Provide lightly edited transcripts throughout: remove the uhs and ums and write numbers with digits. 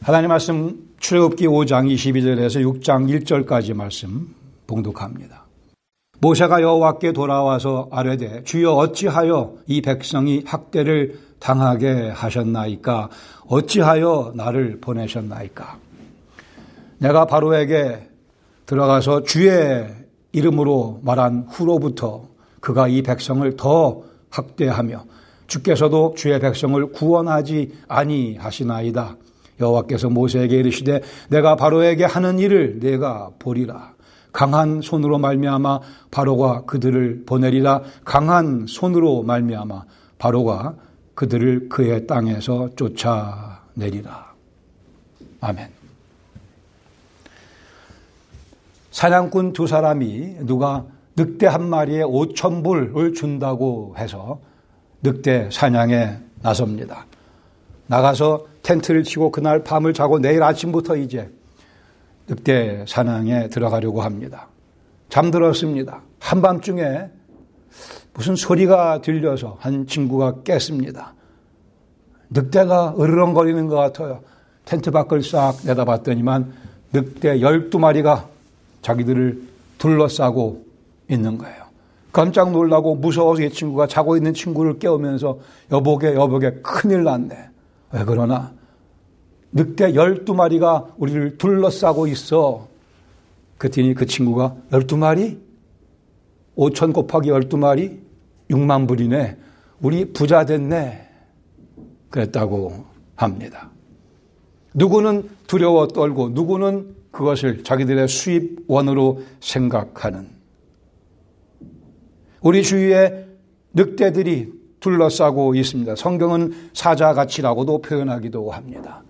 하나님 말씀 출애굽기 5장 22절에서 6장 1절까지 말씀 봉독합니다. 모세가 여호와께 돌아와서 아뢰되 주여 어찌하여 이 백성이 학대를 당하게 하셨나이까? 어찌하여 나를 보내셨나이까? 내가 바로에게 들어가서 주의 이름으로 말한 후로부터 그가 이 백성을 더 학대하며 주께서도 주의 백성을 구원하지 아니하시나이다. 여호와께서 모세에게 이르시되 내가 바로에게 하는 일을 내가 보리라. 강한 손으로 말미암아 바로가 그들을 보내리라. 강한 손으로 말미암아 바로가 그들을 그의 땅에서 쫓아내리라. 아멘. 사냥꾼 두 사람이 누가 늑대 한 마리에 5,000불을 준다고 해서 늑대 사냥에 나섭니다. 나가서 텐트를 치고 그날 밤을 자고 내일 아침부터 이제 늑대 사냥에 들어가려고 합니다. 잠들었습니다. 한밤중에 무슨 소리가 들려서 한 친구가 깼습니다. 늑대가 으르렁거리는 것 같아요. 텐트 밖을 싹 내다봤더니만 늑대 12마리가 자기들을 둘러싸고 있는 거예요. 깜짝 놀라고 무서워서 이 친구가 자고 있는 친구를 깨우면서 여보게 큰일 났네. 왜 그러나? 늑대 12마리가 우리를 둘러싸고 있어. 그랬더니 그 친구가 12마리? 5,000 곱하기 12마리? 6만 불이네. 우리 부자 됐네. 그랬다고 합니다. 누구는 두려워 떨고 누구는 그것을 자기들의 수입원으로 생각하는 우리 주위에 늑대들이 둘러싸고 있습니다. 성경은 사자같이라고도 표현하기도 합니다.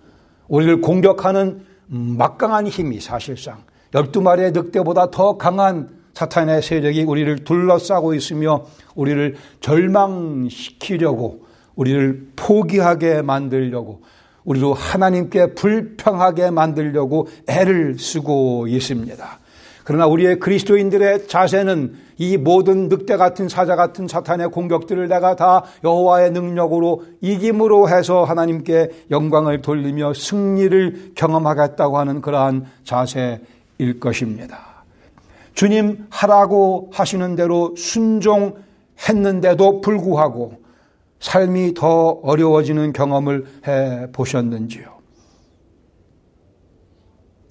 우리를 공격하는 막강한 힘이 사실상 12마리의 늑대보다 더 강한 사탄의 세력이 우리를 둘러싸고 있으며 우리를 절망시키려고 우리를 포기하게 만들려고 우리로 하나님께 불평하게 만들려고 애를 쓰고 있습니다. 그러나 우리의 그리스도인들의 자세는 이 모든 늑대 같은 사자 같은 사탄의 공격들을 내가 다 여호와의 능력으로 이김으로 해서 하나님께 영광을 돌리며 승리를 경험하겠다고 하는 그러한 자세일 것입니다. 주님 하라고 하시는 대로 순종했는데도 불구하고 삶이 더 어려워지는 경험을 해 보셨는지요?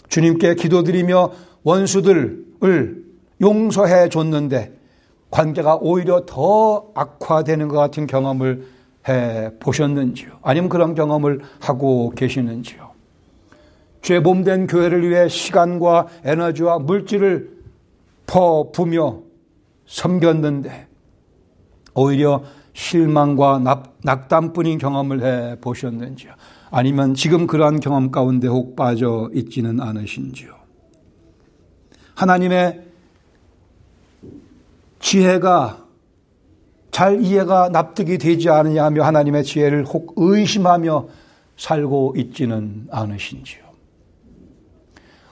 주님께 기도드리며 원수들을 용서해 줬는데 관계가 오히려 더 악화되는 것 같은 경험을 해 보셨는지요? 아니면 그런 경험을 하고 계시는지요? 죄 몸된 교회를 위해 시간과 에너지와 물질을 퍼부며 섬겼는데 오히려 실망과 낙담뿐인 경험을 해 보셨는지요? 아니면 지금 그러한 경험 가운데 혹 빠져 있지는 않으신지요? 하나님의 지혜가 잘 이해가 납득이 되지 않느냐 하며 하나님의 지혜를 혹 의심하며 살고 있지는 않으신지요?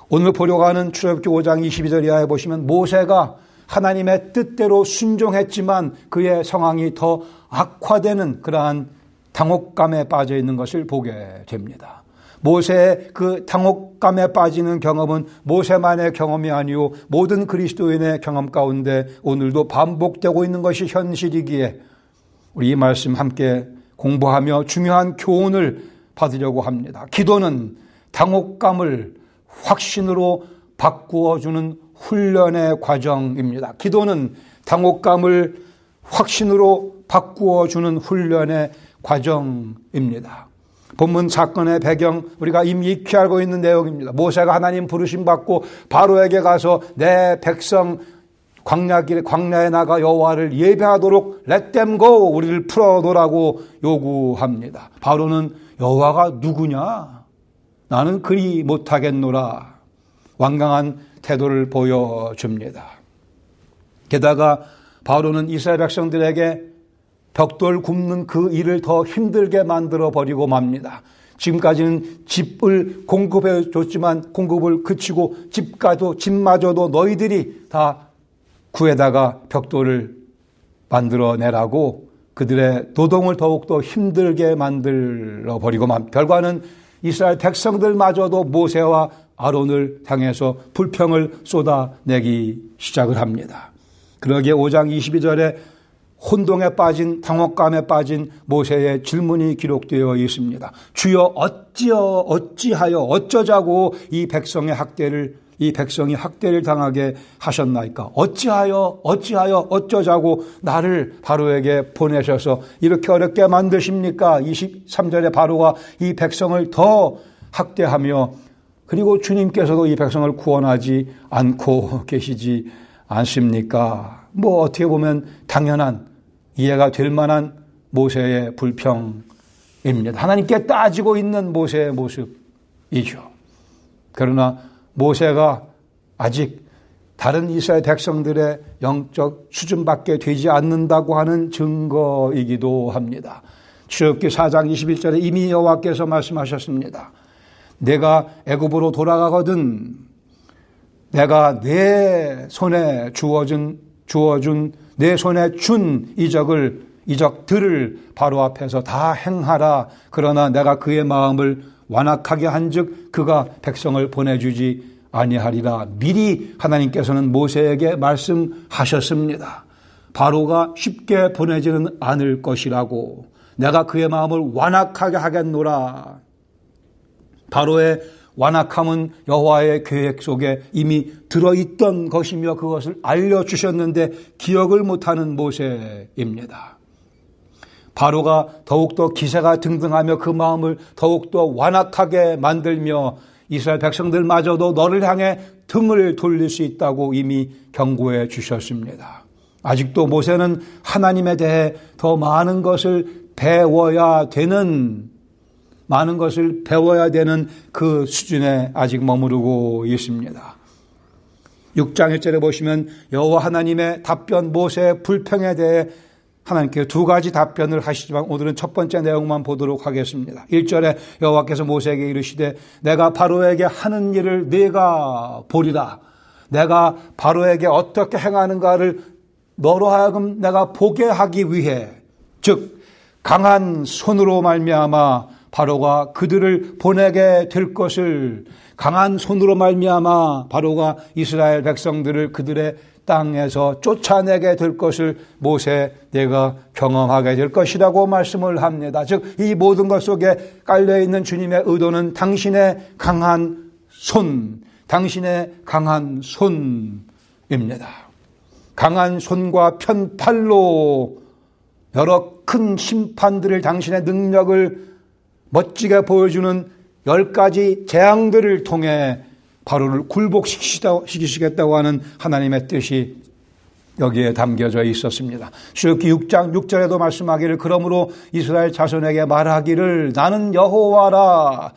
오늘 보려고 하는 출애굽기 5장 22절 이하에 보시면 모세가 하나님의 뜻대로 순종했지만 그의 상황이 더 악화되는 그러한 당혹감에 빠져 있는 것을 보게 됩니다. 모세의 그 당혹감에 빠지는 경험은 모세만의 경험이 아니오 모든 그리스도인의 경험 가운데 오늘도 반복되고 있는 것이 현실이기에 우리 이 말씀 함께 공부하며 중요한 교훈을 받으려고 합니다. 기도는 당혹감을 확신으로 바꾸어주는 훈련의 과정입니다. 기도는 당혹감을 확신으로 바꾸어주는 훈련의 과정입니다. 본문 사건의 배경 우리가 이미 익히 알고 있는 내용입니다. 모세가 하나님 부르심 받고 바로에게 가서 내 백성 광야에 나가 여호와를 예배하도록 let them go 우리를 풀어놓으라고 요구합니다. 바로는 여호와가 누구냐? 나는 그리 못하겠노라. 완강한 태도를 보여줍니다. 게다가 바로는 이스라엘 백성들에게 벽돌 굽는 그 일을 더 힘들게 만들어 버리고 맙니다. 지금까지는 집을 공급해 줬지만 공급을 그치고 집마저도 너희들이 다 구에다가 벽돌을 만들어내라고 그들의 노동을 더욱더 힘들게 만들어 버리고 맙니다. 결과는 이스라엘 백성들마저도 모세와 아론을 향해서 불평을 쏟아내기 시작을 합니다. 그러기에 5장 22절에 혼동에 빠진, 당혹감에 빠진 모세의 질문이 기록되어 있습니다. 주여 어찌하여 어쩌자고 이 백성이 학대를 당하게 하셨나이까? 어찌하여 어쩌자고 나를 바로에게 보내셔서 이렇게 어렵게 만드십니까? 23절에 바로가 이 백성을 더 학대하며 그리고 주님께서도 이 백성을 구원하지 않고 계시지 않습니까? 어떻게 보면 당연한 이해가 될 만한 모세의 불평입니다. 하나님께 따지고 있는 모세의 모습이죠. 그러나 모세가 아직 다른 이스라엘 백성들의 영적 수준밖에 되지 않는다고 하는 증거이기도 합니다. 출애굽기 4장 21절에 이미 여호와께서 말씀하셨습니다. 내가 애굽으로 돌아가거든 내가 내 손에 주어준 내 손에 준 이적들을 바로 앞에서 다 행하라. 그러나 내가 그의 마음을 완악하게 한즉 그가 백성을 보내주지 아니하리라. 미리 하나님께서는 모세에게 말씀하셨습니다. 바로가 쉽게 보내지는 않을 것이라고. 내가 그의 마음을 완악하게 하겠노라. 바로의 완악함은 여호와의 계획 속에 이미 들어있던 것이며 그것을 알려주셨는데 기억을 못하는 모세입니다. 바로가 더욱더 기세가 등등하며 그 마음을 더욱더 완악하게 만들며 이스라엘 백성들마저도 너를 향해 등을 돌릴 수 있다고 이미 경고해 주셨습니다. 아직도 모세는 하나님에 대해 더 많은 것을 배워야 되는 그 수준에 아직 머무르고 있습니다. 6장 1절에 보시면 여호와 하나님의 답변, 모세의 불평에 대해 하나님께 두 가지 답변을 하시지만 오늘은 첫 번째 내용만 보도록 하겠습니다. 1절에 여호와께서 모세에게 이르시되 내가 바로에게 하는 일을 네가 보리라. 내가 바로에게 어떻게 행하는가를 너로 하여금 내가 보게 하기 위해, 즉 강한 손으로 말미암아 바로가 그들을 보내게 될 것을, 강한 손으로 말미암아 바로가 이스라엘 백성들을 그들의 땅에서 쫓아내게 될 것을 모세 내가 경험하게 될 것이라고 말씀을 합니다. 즉 이 모든 것 속에 깔려있는 주님의 의도는 당신의 강한 손입니다. 강한 손과 편팔로 여러 큰 심판들을, 당신의 능력을 멋지게 보여주는 10가지 재앙들을 통해 바로를 굴복시키시겠다고 하는 하나님의 뜻이 여기에 담겨져 있었습니다. 출애굽기 6장 6절에도 말씀하기를 그러므로 이스라엘 자손에게 말하기를 나는 여호와라.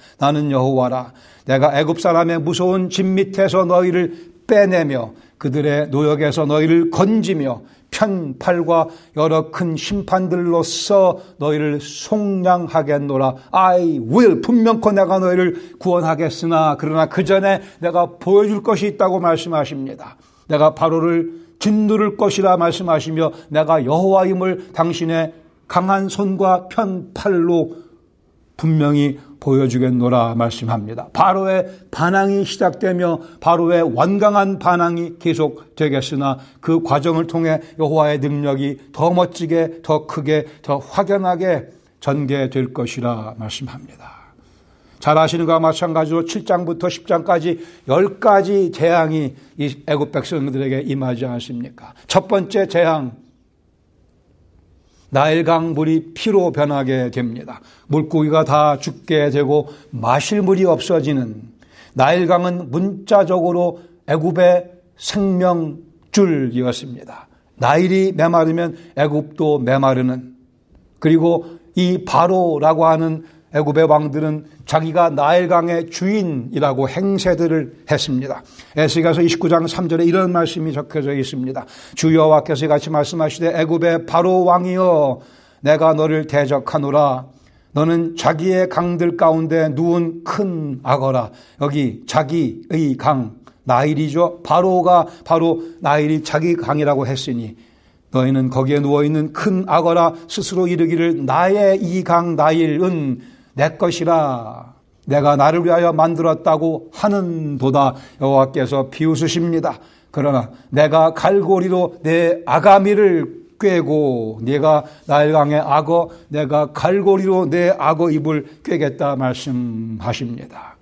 내가 애굽 사람의 무서운 집 밑에서 너희를 빼내며 그들의 노역에서 너희를 건지며 편팔과 여러 큰 심판들로서 너희를 속량하겠노라. I will, 분명코 내가 너희를 구원하겠으나 그러나 그 전에 내가 보여줄 것이 있다고 말씀하십니다. 내가 바로를 짓누를 것이라 말씀하시며 내가 여호와임을 당신의 강한 손과 편팔로 분명히 보여주겠노라 말씀합니다. 바로의 반항이 시작되며 바로의 완강한 반항이 계속되겠으나 그 과정을 통해 여호와의 능력이 더 멋지게, 더 크게, 더 확연하게 전개될 것이라 말씀합니다. 잘 아시는 것과 마찬가지로 7장부터 10장까지 10가지 재앙이 이 애굽 백성들에게 임하지 않습니까? 첫 번째 재앙, 나일강 물이 피로 변하게 됩니다. 물고기가 다 죽게 되고 마실 물이 없어지는, 나일강은 문자적으로 애굽의 생명줄이었습니다. 나일이 메마르면 애굽도 메마르는, 그리고 이 바로라고 하는 애굽의 왕들은 자기가 나일강의 주인이라고 행세들을 했습니다. 에스겔서 29장 3절에 이런 말씀이 적혀져 있습니다. 주 여호와께서 같이 말씀하시되 애굽의 바로 왕이여 내가 너를 대적하노라. 너는 자기의 강들 가운데 누운 큰 악어라. 여기 자기의 강, 나일이죠. 바로가 바로 나일이 자기 강이라고 했으니 너희는 거기에 누워있는 큰 악어라. 스스로 이르기를 나의 이 강 나일은 내 것이라. 내가 나를 위하여 만들었다고 하는도다. 여호와께서 비웃으십니다. 그러나 내가 갈고리로 내 아가미를 꿰고 네가 나일강의 악어, 내가 갈고리로 내 악어 입을 꿰겠다 말씀하십니다.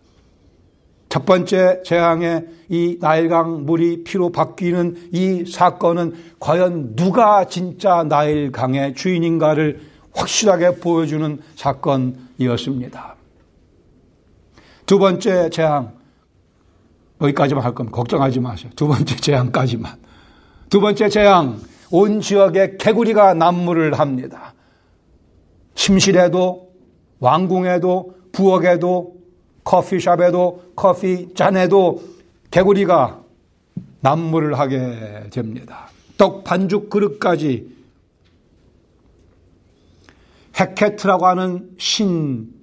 첫 번째 재앙의 이 나일강 물이 피로 바뀌는 이 사건은 과연 누가 진짜 나일강의 주인인가를 확실하게 보여주는 사건이었습니다. 두 번째 재앙, 여기까지만 할 겁니다. 걱정하지 마세요. 두 번째 재앙까지만. 두 번째 재앙, 온 지역에 개구리가 난무를 합니다. 침실에도, 왕궁에도, 부엌에도, 커피숍에도, 커피잔에도 개구리가 난무를 하게 됩니다. 떡 반죽 그릇까지 헤케트라고 하는 신,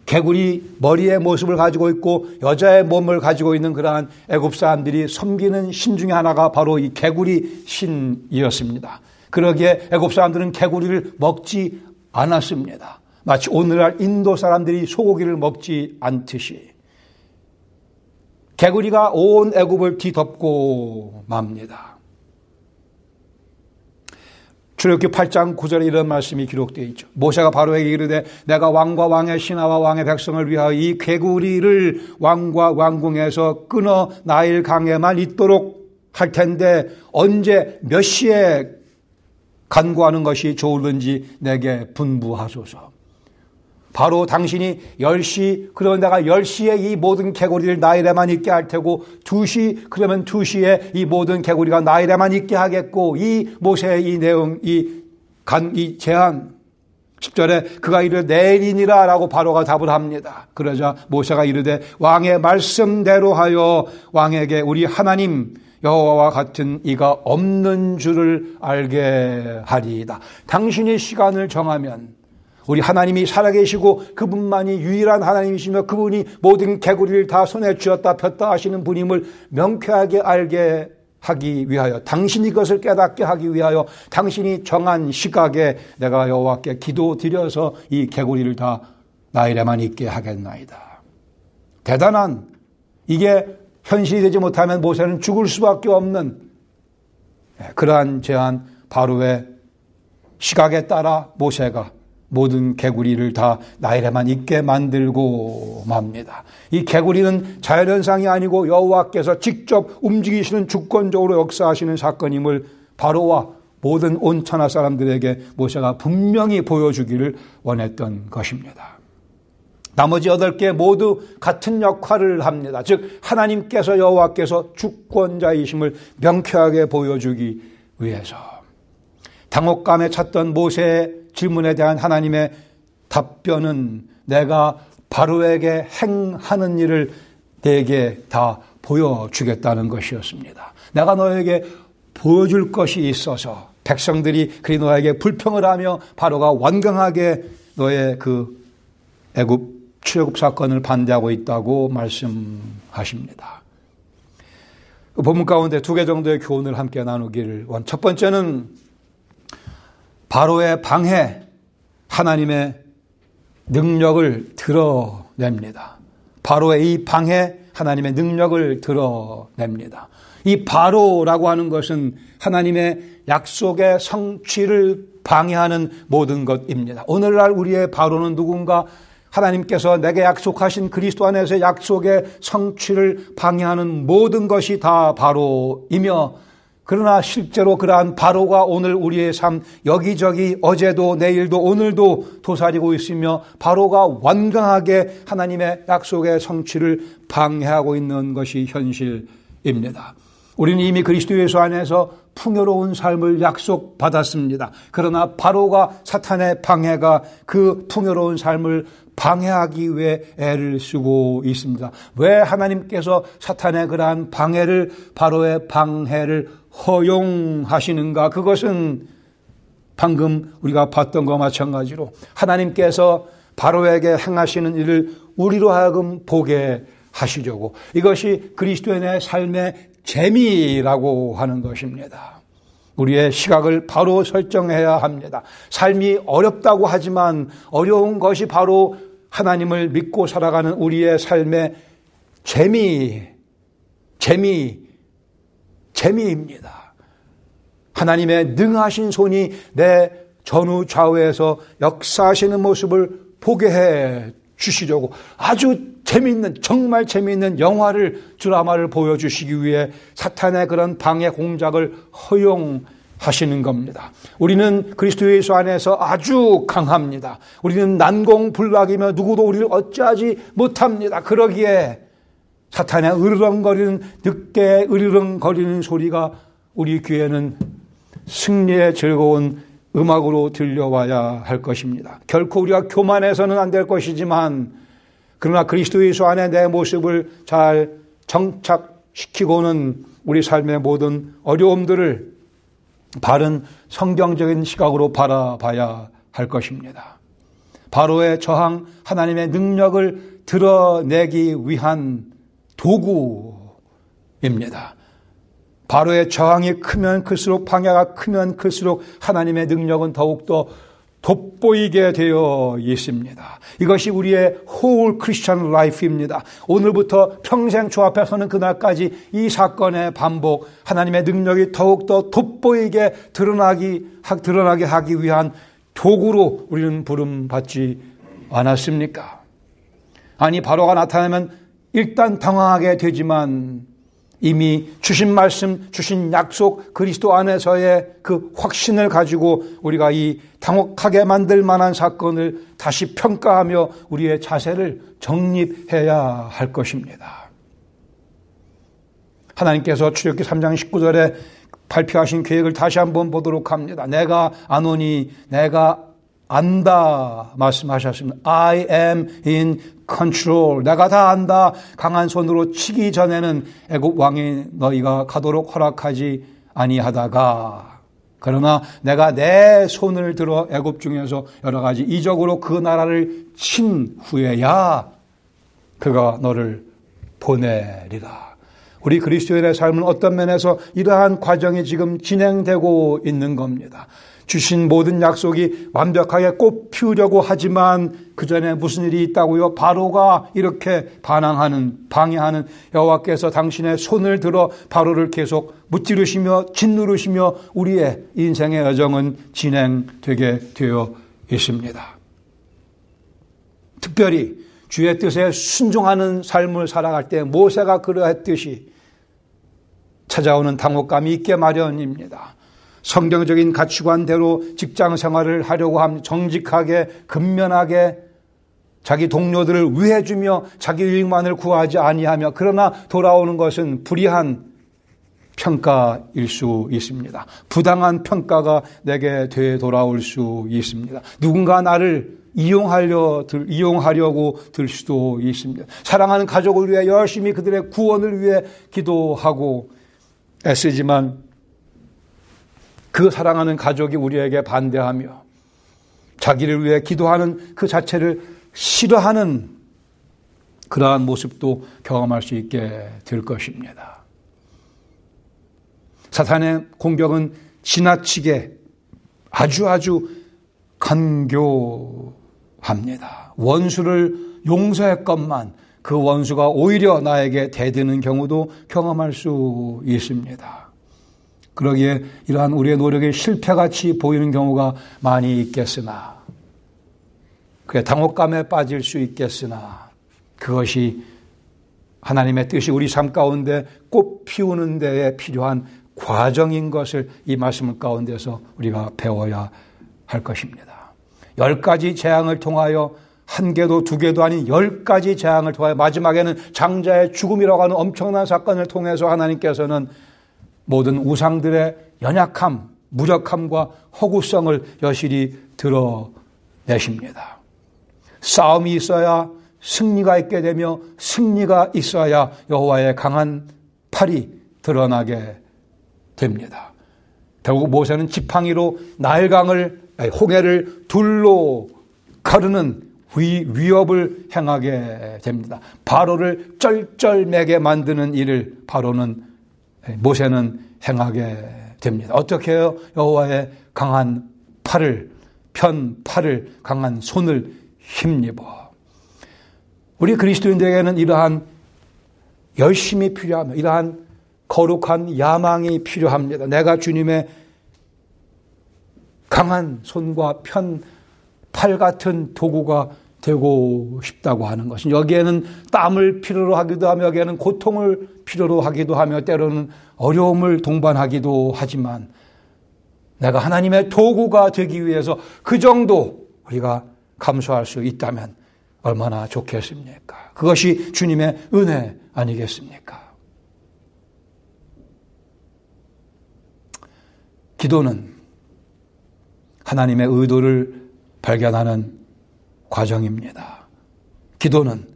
개구리 머리의 모습을 가지고 있고 여자의 몸을 가지고 있는 그러한 애굽 사람들이 섬기는 신 중에 하나가 바로 이 개구리 신이었습니다. 그러기에 애굽 사람들은 개구리를 먹지 않았습니다. 마치 오늘날 인도 사람들이 소고기를 먹지 않듯이 개구리가 온 애굽을 뒤덮고 맙니다. 출애굽기 8장 9절에 이런 말씀이 기록되어 있죠. 모세가 바로에게 이르되 내가 왕과 왕의 신하와 왕의 백성을 위하여 이 개구리를 왕과 왕궁에서 끊어 나일 강에만 있도록 할 텐데 언제 몇 시에 간구하는 것이 좋을는지 내게 분부하소서. 바로 당신이 10시, 그러면 내가 10시에 이 모든 개구리를 나일에만 있게 할 테고 2시, 그러면 2시에 이 모든 개구리가 나일에만 있게 하겠고 이 모세의 이 내용, 이 제안 10절에 그가 이르되 내일이니라 라고 바로가 답을 합니다. 그러자 모세가 이르되 왕의 말씀대로 하여 왕에게 우리 하나님 여호와와 같은 이가 없는 줄을 알게 하리이다. 당신이 시간을 정하면 우리 하나님이 살아계시고 그분만이 유일한 하나님이시며 그분이 모든 개구리를 다 손에 쥐었다 폈다 하시는 분임을 명쾌하게 알게 하기 위하여, 당신이 그것을 깨닫게 하기 위하여 당신이 정한 시각에 내가 여호와께 기도드려서 이 개구리를 다 나일에만 있게 하겠나이다. 대단한, 이게 현실이 되지 못하면 모세는 죽을 수밖에 없는 그러한 제한, 바로의 시각에 따라 모세가 모든 개구리를 다 나일에만 있게 만들고 맙니다. 이 개구리는 자연현상이 아니고 여호와께서 직접 움직이시는 주권적으로 역사하시는 사건임을 바로와 모든 온 천하 사람들에게 모세가 분명히 보여주기를 원했던 것입니다. 나머지 8개 모두 같은 역할을 합니다. 즉 하나님께서 여호와께서 주권자이심을 명쾌하게 보여주기 위해서. 당혹감에 찼던 모세의 질문에 대한 하나님의 답변은 내가 바로에게 행하는 일을 내게 다 보여주겠다는 것이었습니다. 내가 너에게 보여줄 것이 있어서 백성들이 그리 너에게 불평을 하며 바로가 완강하게 너의 그 애굽 출애굽 사건을 반대하고 있다고 말씀하십니다. 그 본문 가운데 2개 정도의 교훈을 함께 나누기를 첫 번째는 바로의 방해, 하나님의 능력을 드러냅니다. 바로의 이 방해, 하나님의 능력을 드러냅니다. 이 바로라고 하는 것은 하나님의 약속의 성취를 방해하는 모든 것입니다. 오늘날 우리의 바로는 누군가? 하나님께서 내게 약속하신 그리스도 안에서의 약속의 성취를 방해하는 모든 것이 다 바로이며, 그러나 실제로 그러한 바로가 오늘 우리의 삶 여기저기 어제도 내일도 오늘도 도사리고 있으며 바로가 완강하게 하나님의 약속의 성취를 방해하고 있는 것이 현실입니다. 우리는 이미 그리스도 예수 안에서 풍요로운 삶을 약속받았습니다. 그러나 바로가, 사탄의 방해가 그 풍요로운 삶을 방해하기 위해 애를 쓰고 있습니다. 왜 하나님께서 사탄의 그러한 방해를, 바로의 방해를 허용하시는가? 그것은 방금 우리가 봤던 것과 마찬가지로 하나님께서 바로에게 행하시는 일을 우리로 하여금 보게 하시려고, 이것이 그리스도인의 삶의 재미라고 하는 것입니다. 우리의 시각을 바로 설정해야 합니다. 삶이 어렵다고 하지만 어려운 것이 바로 하나님을 믿고 살아가는 우리의 삶의 재미입니다. 하나님의 능하신 손이 내 전후 좌우에서 역사하시는 모습을 보게 해 주시려고 아주 정말 재미있는 드라마를 보여주시기 위해 사탄의 그런 방해 공작을 허용하시는 겁니다. 우리는 그리스도 예수 안에서 아주 강합니다. 우리는 난공불락이며 누구도 우리를 어찌하지 못합니다. 그러기에 사탄의 늦게 으르렁거리는 소리가 우리 귀에는 승리의 즐거운 음악으로 들려와야 할 것입니다. 결코 우리가 교만해서는 안 될 것이지만 그러나 그리스도 예수 안에 내 모습을 잘 정착시키고는 우리 삶의 모든 어려움들을 바른 성경적인 시각으로 바라봐야 할 것입니다. 바로의 저항, 하나님의 능력을 드러내기 위한 도구입니다. 바로의 저항이 크면 클수록, 방해가 크면 클수록 하나님의 능력은 더욱더 돋보이게 되어 있습니다. 이것이 우리의 whole Christian life입니다. 오늘부터 평생 주 앞에 서는 그날까지 이 사건의 반복, 하나님의 능력이 더욱더 돋보이게 드러나게 하기 위한 도구로 우리는 부름받지 않았습니까? 아니, 바로가 나타나면 일단 당황하게 되지만 이미 주신 말씀, 주신 약속, 그리스도 안에서의 그 확신을 가지고 우리가 이 당혹하게 만들 만한 사건을 다시 평가하며 우리의 자세를 정립해야 할 것입니다. 하나님께서 출애굽기 3장 19절에 발표하신 계획을 다시 한번 보도록 합니다. 내가 아노니 내가 안다 말씀하셨습니다. I am in control. 내가 다 안다. 강한 손으로 치기 전에는 애굽 왕이 너희가 가도록 허락하지 아니하다가 그러나 내가 내 손을 들어 애굽 중에서 여러 가지 이적으로 그 나라를 친 후에야 그가 너를 보내리라. 우리 그리스도인의 삶은 어떤 면에서 이러한 과정이 지금 진행되고 있는 겁니다. 주신 모든 약속이 완벽하게 꽃 피우려고 하지만 그 전에 무슨 일이 있다고요? 바로가 이렇게 방해하는 여호와께서 당신의 손을 들어 바로를 계속 무찌르시며 짓누르시며 우리의 인생의 여정은 진행되게 되어 있습니다. 특별히 주의 뜻에 순종하는 삶을 살아갈 때 모세가 그러했듯이 찾아오는 당혹감이 있게 마련입니다. 성경적인 가치관대로 직장 생활을 하려고 하면 정직하게 근면하게 자기 동료들을 위해주며 자기 이익만을 구하지 아니하며 그러나 돌아오는 것은 불의한 평가일 수 있습니다. 부당한 평가가 내게 되돌아올 수 있습니다. 누군가 나를 이용하려고 들 수도 있습니다. 사랑하는 가족을 위해 열심히 그들의 구원을 위해 기도하고 애쓰지만 그 사랑하는 가족이 우리에게 반대하며 자기를 위해 기도하는 그 자체를 싫어하는 그러한 모습도 경험할 수 있게 될 것입니다. 사탄의 공격은 지나치게 아주 간교합니다. 원수를 용서했건만 그 원수가 오히려 나에게 대드는 경우도 경험할 수 있습니다. 그러기에 이러한 우리의 노력이 실패같이 보이는 경우가 많이 있겠으나 그의 당혹감에 빠질 수 있겠으나 그것이 하나님의 뜻이 우리 삶 가운데 꽃 피우는 데에 필요한 과정인 것을 이 말씀 가운데서 우리가 배워야 할 것입니다. 10가지 재앙을 통하여 한 개도 두 개도 아닌 10가지 재앙을 통하여 마지막에는 장자의 죽음이라고 하는 엄청난 사건을 통해서 하나님께서는 모든 우상들의 연약함, 무력함과 허구성을 여실히 드러내십니다. 싸움이 있어야 승리가 있게 되며 승리가 있어야 여호와의 강한 팔이 드러나게 됩니다. 결국 모세는 지팡이로 홍해를 둘로 가르는 위협을 행하게 됩니다. 바로를 쩔쩔매게 만드는 일을 모세는 행하게 됩니다. 어떻게 해요? 여호와의 강한 팔을 강한 손을 힘입어 우리 그리스도인들에게는 이러한 열심이 필요하며 이러한 거룩한 야망이 필요합니다. 내가 주님의 강한 손과 팔 같은 도구가 되고 싶다고 하는 것은, 여기에는 땀을 필요로 하기도 하며 여기에는 고통을 필요로 하기도 하며 때로는 어려움을 동반하기도 하지만, 내가 하나님의 도구가 되기 위해서 그 정도 우리가 감수할 수 있다면 얼마나 좋겠습니까? 그것이 주님의 은혜 아니겠습니까? 기도는 하나님의 의도를 발견하는 과정입니다. 기도는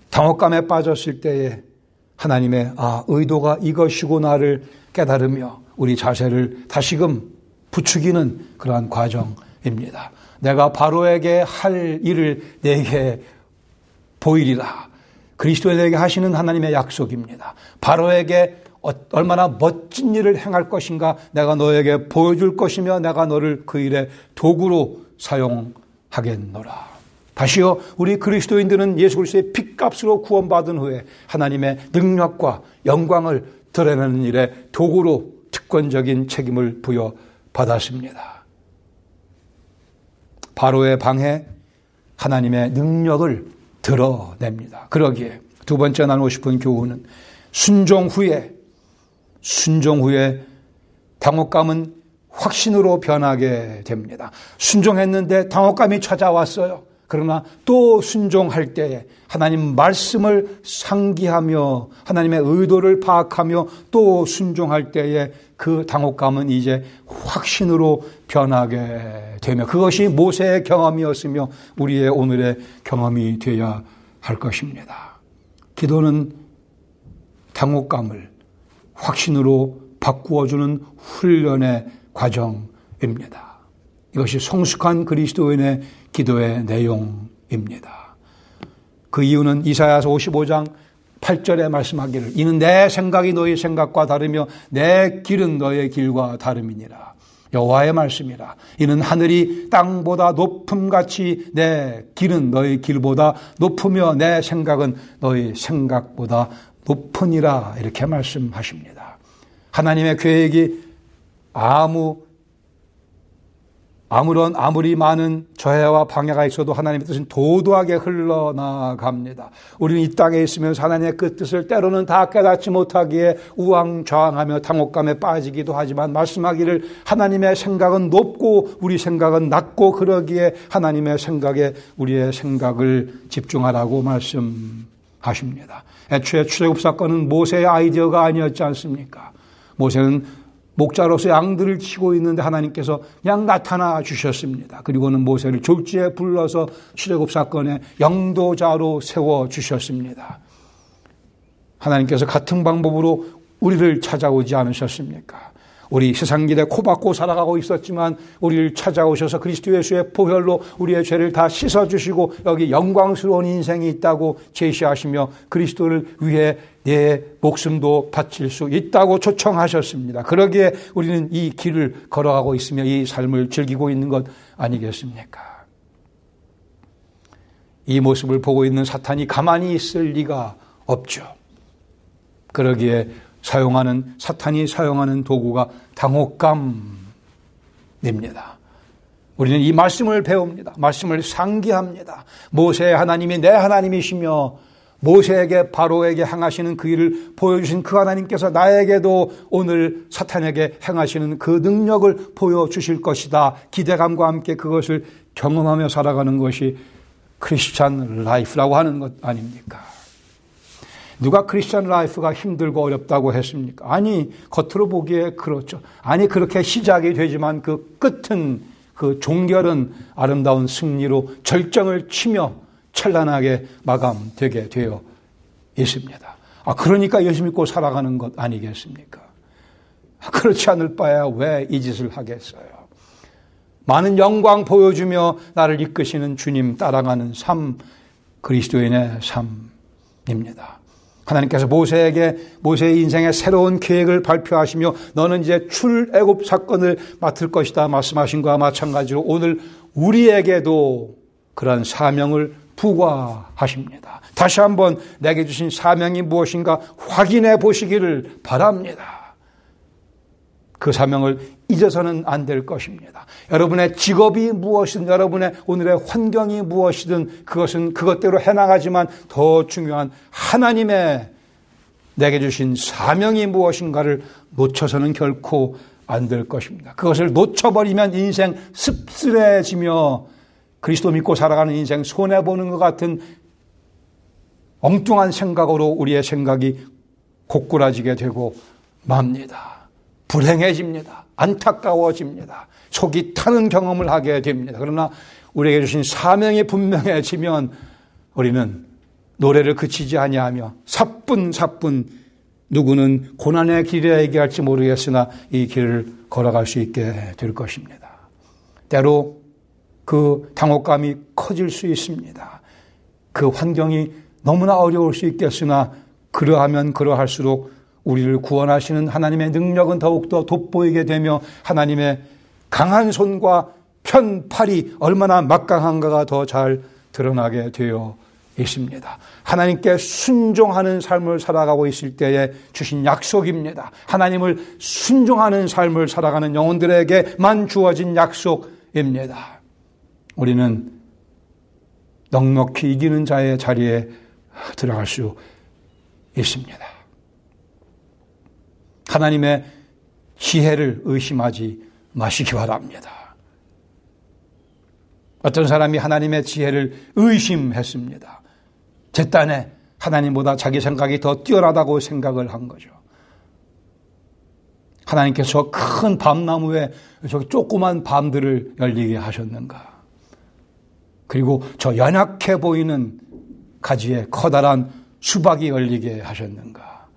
당혹감에 빠졌을 때에 하나님의 의도가 이것이구나를 깨달으며 우리 자세를 다시금 부추기는 그러한 과정입니다. 내가 바로에게 할 일을 내게 보이리라. 그리스도인에게 하시는 하나님의 약속입니다. 바로에게 얼마나 멋진 일을 행할 것인가 내가 너에게 보여줄 것이며 내가 너를 그 일의 도구로 사용하겠노라. 다시요, 우리 그리스도인들은 예수 그리스도의 핏값으로 구원받은 후에 하나님의 능력과 영광을 드러내는 일에 도구로 특권적인 책임을 부여받았습니다. 바로의 방에 하나님의 능력을 드러냅니다. 그러기에 두 번째 나누고 싶은 교훈은 순종 후에 당혹감은 확신으로 변하게 됩니다. 순종했는데 당혹감이 찾아왔어요. 그러나 또 순종할 때에 하나님 말씀을 상기하며 하나님의 의도를 파악하며 또 순종할 때에 그 당혹감은 이제 확신으로 변하게 되며, 그것이 모세의 경험이었으며 우리의 오늘의 경험이 되어야 할 것입니다. 기도는 당혹감을 확신으로 바꾸어주는 훈련의 과정입니다. 이것이 성숙한 그리스도인의 기도의 내용입니다. 그 이유는 이사야서 55장 8절에 말씀하기를 이는 내 생각이 너희 생각과 다르며 내 길은 너의 길과 다름이니라. 여호와의 말씀이라. 이는 하늘이 땅보다 높음같이 내 길은 너희 길보다 높으며 내 생각은 너희 생각보다 높으니라. 이렇게 말씀하십니다. 하나님의 계획이 아무리 많은 저해와 방해가 있어도 하나님의 뜻은 도도하게 흘러나갑니다. 우리는 이 땅에 있으면서 하나님의 그 뜻을 때로는 다 깨닫지 못하기에 우왕좌왕하며 당혹감에 빠지기도 하지만, 말씀하기를 하나님의 생각은 높고 우리 생각은 낮고 그러기에 하나님의 생각에 우리의 생각을 집중하라고 말씀하십니다. 애초에 출애굽 사건은 모세의 아이디어가 아니었지 않습니까? 모세는 목자로서 양들을 치고 있는데 하나님께서 그냥 나타나 주셨습니다. 그리고는 모세를 졸지에 불러서 출애굽 사건의 영도자로 세워주셨습니다. 하나님께서 같은 방법으로 우리를 찾아오지 않으셨습니까? 우리 세상길에 코박고 살아가고 있었지만 우리를 찾아오셔서 그리스도 예수의 보혈로 우리의 죄를 다 씻어주시고 여기 영광스러운 인생이 있다고 제시하시며 그리스도를 위해 내 목숨도 바칠 수 있다고 초청하셨습니다. 그러기에 우리는 이 길을 걸어가고 있으며 이 삶을 즐기고 있는 것 아니겠습니까? 이 모습을 보고 있는 사탄이 가만히 있을 리가 없죠. 그러기에 사탄이 사용하는 도구가 당혹감입니다. 우리는 이 말씀을 배웁니다. 말씀을 상기합니다. 모세의 하나님이 내 하나님이시며 모세에게 바로에게 행하시는 그 일을 보여주신 그 하나님께서 나에게도 오늘 사탄에게 행하시는 그 능력을 보여주실 것이다. 기대감과 함께 그것을 경험하며 살아가는 것이 크리스찬 라이프라고 하는 것 아닙니까? 누가 크리스찬 라이프가 힘들고 어렵다고 했습니까? 아니, 겉으로 보기에 그렇죠. 아니, 그렇게 시작이 되지만 그 끝은, 그 종결은 아름다운 승리로 절정을 치며 찬란하게 마감되게 되어 있습니다. 그러니까 예수 믿고 살아가는 것 아니겠습니까? 그렇지 않을 바에야 왜 이 짓을 하겠어요? 많은 영광 보여주며 나를 이끄시는 주님 따라가는 삶, 그리스도인의 삶입니다. 하나님께서 모세의 인생의 새로운 계획을 발표하시며 너는 이제 출애굽 사건을 맡을 것이다 말씀하신 것과 마찬가지로 오늘 우리에게도 그러한 사명을 부과하십니다. 다시 한번 내게 주신 사명이 무엇인가 확인해 보시기를 바랍니다. 그 사명을 잊어서는 안 될 것입니다. 여러분의 직업이 무엇이든 여러분의 오늘의 환경이 무엇이든 그것은 그것대로 해나가지만 더 중요한 하나님의 내게 주신 사명이 무엇인가를 놓쳐서는 결코 안 될 것입니다. 그것을 놓쳐버리면 인생 씁쓸해지며 그리스도 믿고 살아가는 인생 손해보는 것 같은 엉뚱한 생각으로 우리의 생각이 고꾸라지게 되고 맙니다. 불행해집니다. 안타까워집니다. 속이 타는 경험을 하게 됩니다. 그러나 우리에게 주신 사명이 분명해지면 우리는 노래를 그치지 아니하며 사뿐사뿐 누구는 고난의 길이라 얘기할지 모르겠으나 이 길을 걸어갈 수 있게 될 것입니다. 때로 그 당혹감이 커질 수 있습니다. 그 환경이 너무나 어려울 수 있겠으나 그러하면 그러할수록 우리를 구원하시는 하나님의 능력은 더욱더 돋보이게 되며 하나님의 강한 손과 편팔이 얼마나 막강한가가 더 잘 드러나게 되어 있습니다. 하나님께 순종하는 삶을 살아가고 있을 때에 주신 약속입니다. 하나님을 순종하는 삶을 살아가는 영혼들에게만 주어진 약속입니다. 우리는 넉넉히 이기는 자의 자리에 들어갈 수 있습니다. 하나님의 지혜를 의심하지 마시기 바랍니다. 어떤 사람이 하나님의 지혜를 의심했습니다. 제 딴에 하나님보다 자기 생각이 더 뛰어나다고 생각을 한 거죠. 하나님께서 큰 밤나무에 저기 조그만 밤들을 열리게 하셨는가? 그리고 저 연약해 보이는 가지에 커다란 수박이 열리게 하셨는가?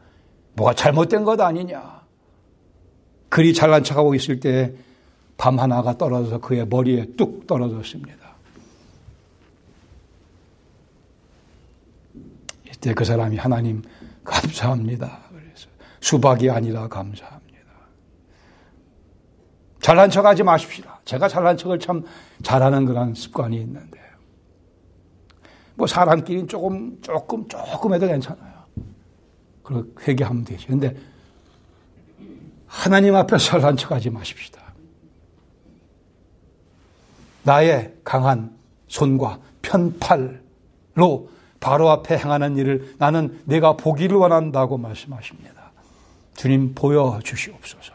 뭐가 잘못된 것 아니냐? 그리 잘난 척하고 있을 때 밤 하나가 떨어져서 그의 머리에 뚝 떨어졌습니다. 이때 그 사람이 하나님 감사합니다. 그래서 수박이 아니라 감사합니다. 잘난 척하지 마십시다. 제가 잘난 척을 참 잘하는 그런 습관이 있는데 뭐 사람끼리는 조금 해도 괜찮아요. 그리고 회개하면 되죠. 그런데 하나님 앞에 잘난 척하지 마십시다. 나의 강한 손과 편팔로 바로 앞에 행하는 일을 나는 내가 보기를 원한다고 말씀하십니다. 주님 보여주시옵소서.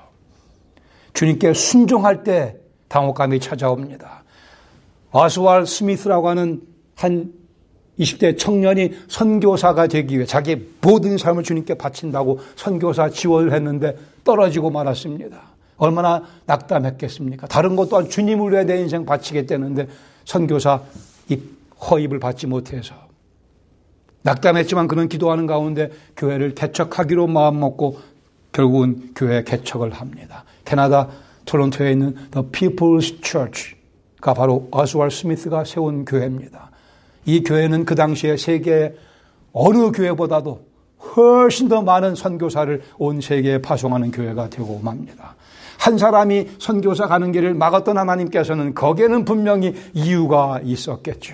주님께 순종할 때 당혹감이 찾아옵니다. 아스왈 스미스라고 하는 한 20대 청년이 선교사가 되기 위해 자기 모든 삶을 주님께 바친다고 선교사 지원을 했는데 떨어지고 말았습니다. 얼마나 낙담했겠습니까? 다른 것 또한 주님을 위해 내 인생 바치겠다는데 선교사 허입을 받지 못해서 낙담했지만 그는 기도하는 가운데 교회를 개척하기로 마음먹고 결국은 교회 개척을 합니다. 캐나다 토론토에 있는 The People's Church가 바로 아스왈 스미스가 세운 교회입니다. 이 교회는 그 당시에 세계의 어느 교회보다도 훨씬 더 많은 선교사를 온 세계에 파송하는 교회가 되고 맙니다. 한 사람이 선교사 가는 길을 막았던 하나님께서는 거기에는 분명히 이유가 있었겠죠.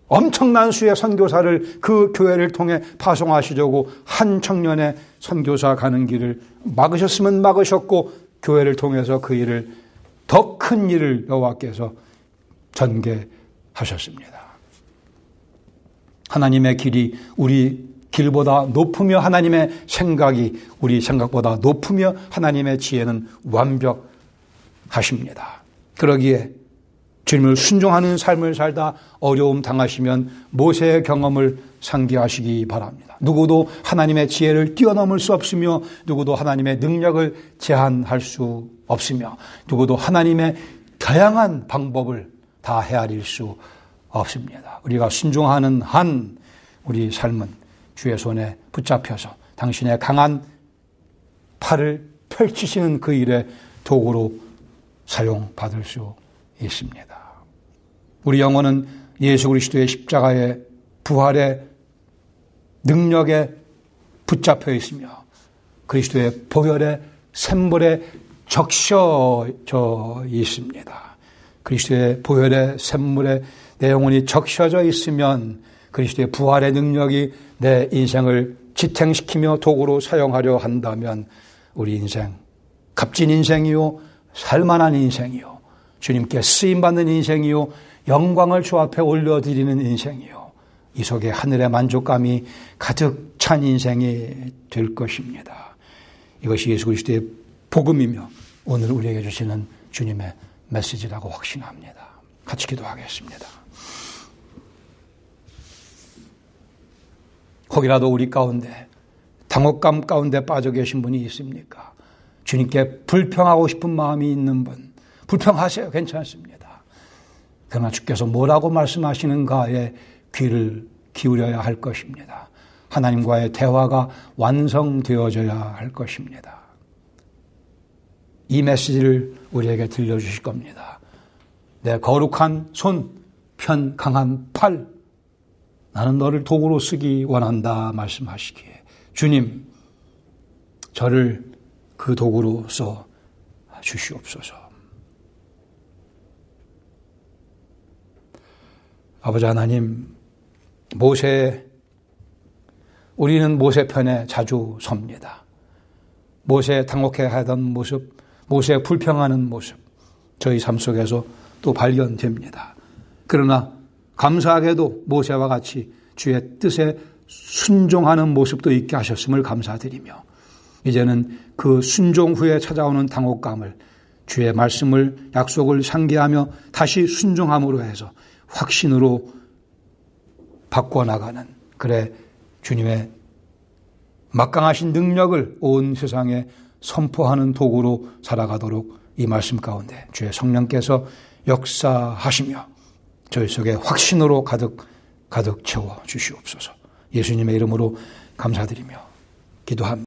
엄청난 수의 선교사를 그 교회를 통해 파송하시려고 한 청년의 선교사 가는 길을 막으셨으면 막으셨고 교회를 통해서 그 일을 더 큰 일을 여호와께서 전개하셨습니다. 하나님의 길이 우리 길보다 높으며 하나님의 생각이 우리 생각보다 높으며 하나님의 지혜는 완벽하십니다. 그러기에 주님을 순종하는 삶을 살다 어려움 당하시면 모세의 경험을 상기하시기 바랍니다. 누구도 하나님의 지혜를 뛰어넘을 수 없으며 누구도 하나님의 능력을 제한할 수 없으며 누구도 하나님의 다양한 방법을 다 헤아릴 수 없습니다. 우리가 순종하는 한 우리 삶은 주의 손에 붙잡혀서 당신의 강한 팔을 펼치시는 그 일에 도구로 사용받을 수 있습니다. 우리 영혼은 예수 그리스도의 십자가의 부활의 능력에 붙잡혀 있으며 그리스도의 보혈의 샘물에 적셔져 있습니다. 그리스도의 보혈의 샘물에 내 영혼이 적셔져 있으면 그리스도의 부활의 능력이 내 인생을 지탱시키며 도구로 사용하려 한다면 우리 인생, 값진 인생이요, 살만한 인생이요, 주님께 쓰임받는 인생이요, 영광을 주 앞에 올려드리는 인생이요, 이 속에 하늘의 만족감이 가득 찬 인생이 될 것입니다. 이것이 예수 그리스도의 복음이며 오늘 우리에게 주시는 주님의 메시지라고 확신합니다. 같이 기도하겠습니다. 혹이라도 우리 가운데 당혹감 가운데 빠져 계신 분이 있습니까? 주님께 불평하고 싶은 마음이 있는 분, 불평하세요. 괜찮습니다. 그러나 주께서 뭐라고 말씀하시는가에 귀를 기울여야 할 것입니다. 하나님과의 대화가 완성되어져야 할 것입니다. 이 메시지를 우리에게 들려주실 겁니다. 내 거룩한 손, 편 강한 팔, 나는 너를 도구로 쓰기 원한다 말씀하시기에 주님, 저를 그 도구로 써 주시옵소서. 아버지 하나님, 우리는 모세 편에 자주 섭니다. 모세 당혹해하던 모습, 모세 불평하는 모습, 저희 삶 속에서 또 발견됩니다. 그러나 감사하게도 모세와 같이 주의 뜻에 순종하는 모습도 있게 하셨음을 감사드리며 이제는 그 순종 후에 찾아오는 당혹감을 주의 말씀을 약속을 상기하며 다시 순종함으로 해서 확신으로 바꿔나가는, 그래 주님의 막강하신 능력을 온 세상에 선포하는 도구로 살아가도록 이 말씀 가운데 주의 성령께서 역사하시며 저희 속에 확신으로 가득 채워 주시옵소서. 예수님의 이름으로 감사드리며 기도합니다.